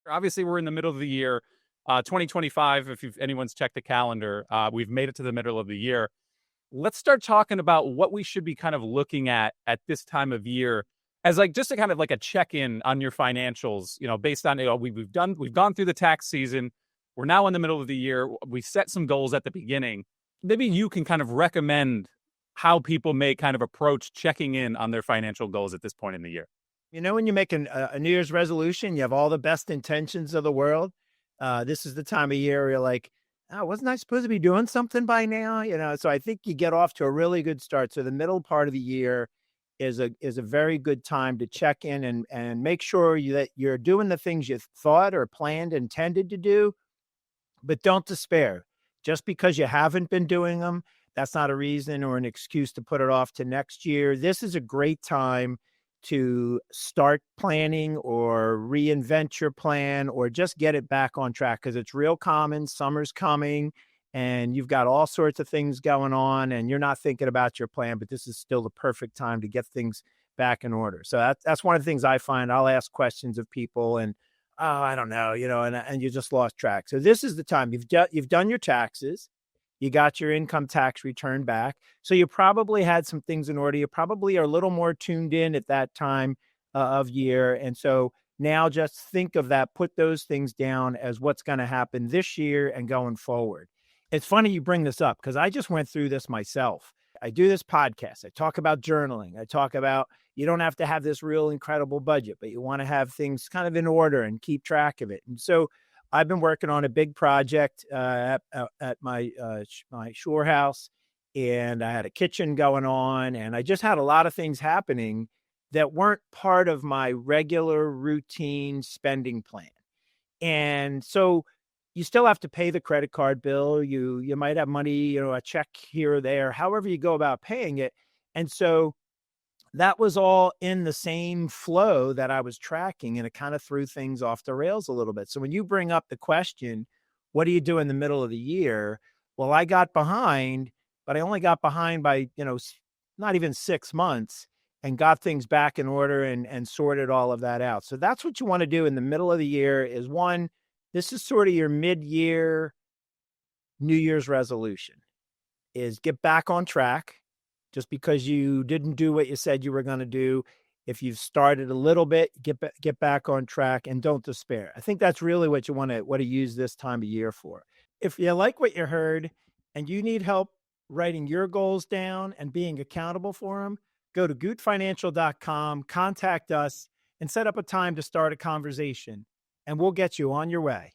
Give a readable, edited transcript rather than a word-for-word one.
Obviously, we're in the middle of the year. 2025, if anyone's checked the calendar, we've made it to the middle of the year. Let's start talking about what we should be kind of looking at this time of year as like just a kind of like a check-in on your financials, based on, we've gone through the tax season. We're now in the middle of the year. We set some goals at the beginning. Maybe you can kind of recommend how people may kind of approach checking in on their financial goals at this point in the year. When you make a New Year's resolution, you have all the best intentions of the world. This is the time of year where you're like, oh, wasn't I supposed to be doing something by now? So I think you get off to a really good start. So the middle part of the year is a very good time to check in and make sure that you're doing the things you thought or planned, intended to do, but don't despair. Just because you haven't been doing them, that's not a reason or an excuse to put it off to next year. This is a great time to start planning or reinvent your plan or just get it back on track because it's real common. Summer's coming and you've got all sorts of things going on and you're not thinking about your plan, but this is still the perfect time to get things back in order. So that's one of the things I find. I'll ask questions of people and, oh, I don't know, and you just lost track. So this is the time you've done your taxes. You got your income tax return back. So you probably had some things in order. You probably are a little more tuned in at that time of year. And so now just think of that, put those things down as what's going to happen this year and going forward. It's funny you bring this up because I just went through this myself. I do this podcast. I talk about journaling. I talk about you don't have to have this real incredible budget, but you want to have things kind of in order and keep track of it. And so I've been working on a big project at my shore house, and I had a kitchen going on, and I just had a lot of things happening that weren't part of my regular routine spending plan. And so you still have to pay the credit card bill. You might have money, a check here or there, however you go about paying it. And so that was all in the same flow that I was tracking, and it kind of threw things off the rails a little bit. So when you bring up the question, what do you do in the middle of the year? Well, I got behind, but I only got behind by, not even 6 months and got things back in order and sorted all of that out. So that's what you want to do in the middle of the year is one, this is sort of your mid-year New Year's resolution is get back on track. Just because you didn't do what you said you were going to do, if you've started a little bit, get back on track and don't despair. I think that's really what you want to use this time of year for. If you like what you heard and you need help writing your goals down and being accountable for them, go to gootfinancial.com, contact us, and set up a time to start a conversation, and we'll get you on your way.